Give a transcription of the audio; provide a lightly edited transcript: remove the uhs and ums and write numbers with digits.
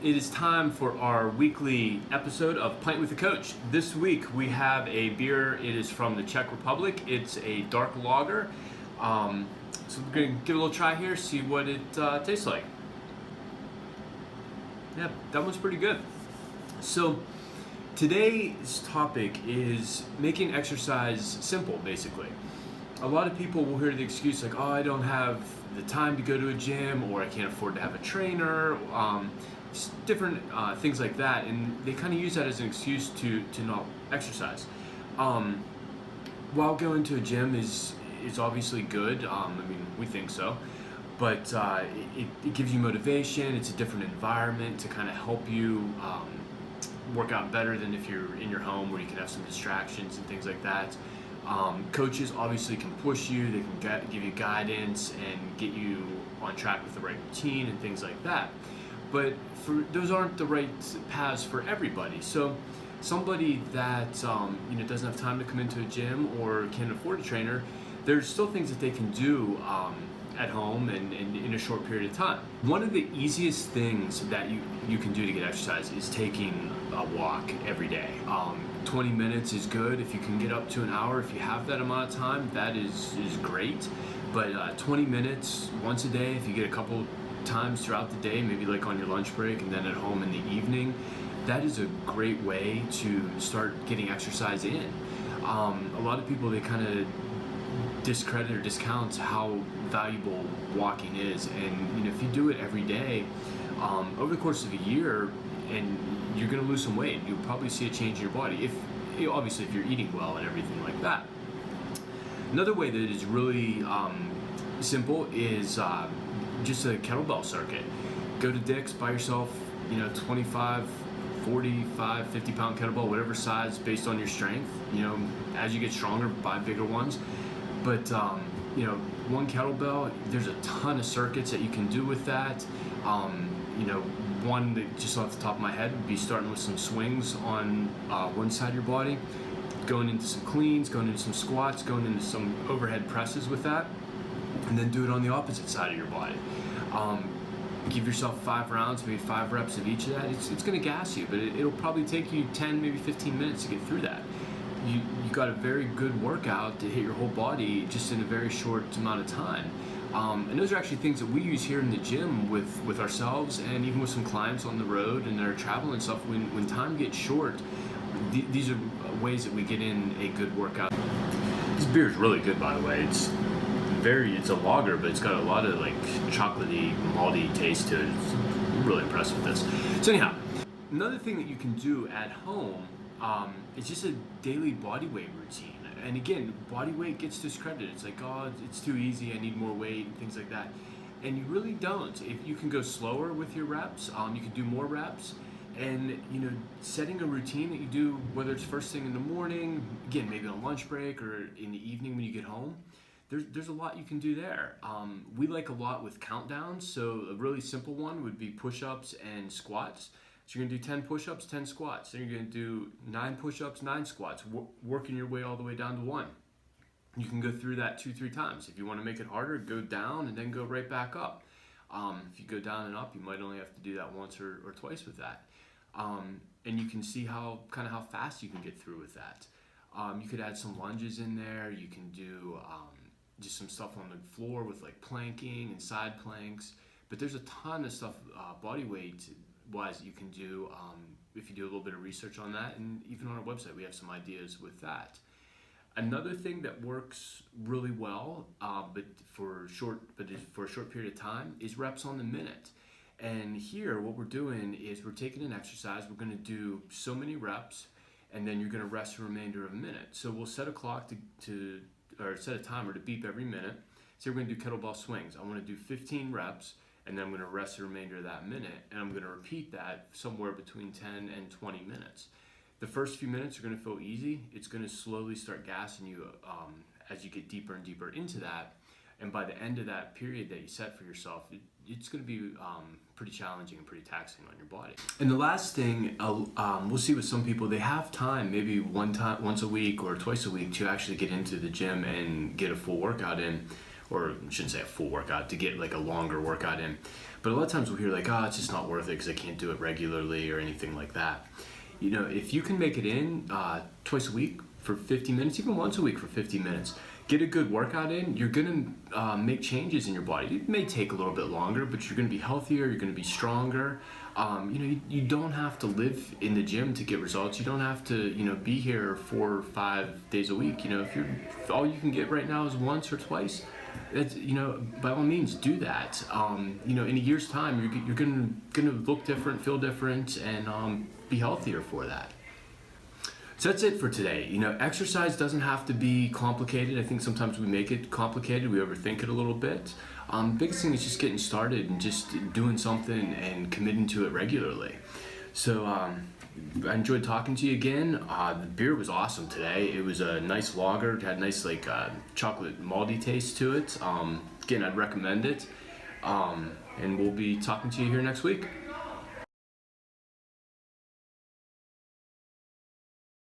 It is time for our weekly episode of Pint with the Coach. This week we have a beer. It is from the Czech Republic. It's a dark lager. So we're going to give it a little try here, see what it tastes like. Yeah, that one's pretty good. So today's topic is making exercise simple, basically. A lot of people will hear the excuse like, oh, I don't have the time to go to a gym, or I can't afford to have a trainer, different things like that, and they kind of use that as an excuse to not exercise. While going to a gym is obviously good, I mean, we think so, but it gives you motivation. It's a different environment to kind of help you work out better than if you're in your home where you can have some distractions and things like that. Coaches obviously can push you, they can give you guidance and get you on track with the right routine and things like that. But those aren't the right paths for everybody. So somebody that doesn't have time to come into a gym or can't afford a trainer, there's still things that they can do at home and in a short period of time. One of the easiest things that you can do to get exercise is taking a walk every day. 20 minutes is good. If you can get up to an hour, if you have that amount of time, that is great. But 20 minutes once a day, if you get a couple times throughout the day, maybe like on your lunch break and then at home in the evening, that is a great way to start getting exercise in. A lot of people, they kind of discredit or discount how valuable walking is, and if you do it every day over the course of a year, and you're going to lose some weight, you'll probably see a change in your body, obviously if you're eating well and everything like that. Another way that is really simple is just a kettlebell circuit. Go to Dick's, buy yourself 25, 45, 50 pound kettlebell, whatever size based on your strength. As you get stronger, buy bigger ones. But one kettlebell, there's a ton of circuits that you can do with that. One that just off the top of my head would be starting with some swings on one side of your body, going into some cleans, going into some squats, going into some overhead presses with that, and then do it on the opposite side of your body. Give yourself 5 rounds, maybe 5 reps of each of that. It's going to gas you, but it'll probably take you 10, maybe 15 minutes to get through that. You got a very good workout to hit your whole body just in a very short amount of time. And those are actually things that we use here in the gym with ourselves, and even with some clients on the road and they're traveling and stuff. When time gets short, these are ways that we get in a good workout. This beer is really good, by the way. It's a lager, but it's got a lot of like chocolatey, malty taste to it. I'm really impressed with this. So anyhow, another thing that you can do at home is just a daily body weight routine. And again, body weight gets discredited. It's like, oh, it's too easy, I need more weight and things like that. And you really don't. If you can go slower with your reps, you can do more reps. And setting a routine that you do, whether it's first thing in the morning, again, maybe on lunch break, or in the evening when you get home, there's a lot you can do there. We like a lot with countdowns. So a really simple one would be push-ups and squats. So you're going to do 10 push-ups, 10 squats. Then you're going to do 9 push-ups, 9 squats, working your way all the way down to 1. You can go through that 2-3 times. If you want to make it harder, go down and then go right back up. If you go down and up, you might only have to do that once or twice with that. And you can see how fast you can get through with that. You could add some lunges in there. You can do just some stuff on the floor with like planking and side planks. But there's a ton of stuff body weight wise you can do if you do a little bit of research on that, and even on our website we have some ideas with that. Another thing that works really well, but for a short period of time, is reps on the minute. And here what we're doing is we're taking an exercise, we're going to do so many reps, and then you're going to rest the remainder of a minute. So we'll set a clock or set a timer to beep every minute. So we're going to do kettlebell swings. I want to do 15 reps, and then I'm going to rest the remainder of that minute, and I'm going to repeat that somewhere between 10 and 20 minutes. The first few minutes are going to feel easy. It's going to slowly start gassing you as you get deeper and deeper into that. And by the end of that period that you set for yourself, it's going to be pretty challenging and pretty taxing on your body. And the last thing, we'll see with some people, they have time, maybe once a week or twice a week, to actually get into the gym and get a full workout in. or I shouldn't say a full workout, to get like a longer workout in. But a lot of times we'll hear like, oh, it's just not worth it because I can't do it regularly or anything like that. You know, if you can make it in twice a week for 50 minutes, even once a week for 50 minutes, get a good workout in, you're gonna make changes in your body. It may take a little bit longer, but you're gonna be healthier, you're gonna be stronger. You know, you don't have to live in the gym to get results. You don't have to, you know, be here 4 or 5 days a week. You know, if all you can get right now is once or twice, that's, you know, by all means do that. You know, in a year's time, you're gonna look different, feel different, and be healthier for that. So that's it for today. You know, exercise doesn't have to be complicated. I think sometimes we make it complicated. We overthink it a little bit. Biggest thing is just getting started and just doing something and committing to it regularly. So I enjoyed talking to you again. The beer was awesome today. It was a nice lager. It had a nice like chocolate malty taste to it. Again, I'd recommend it. And we'll be talking to you here next week.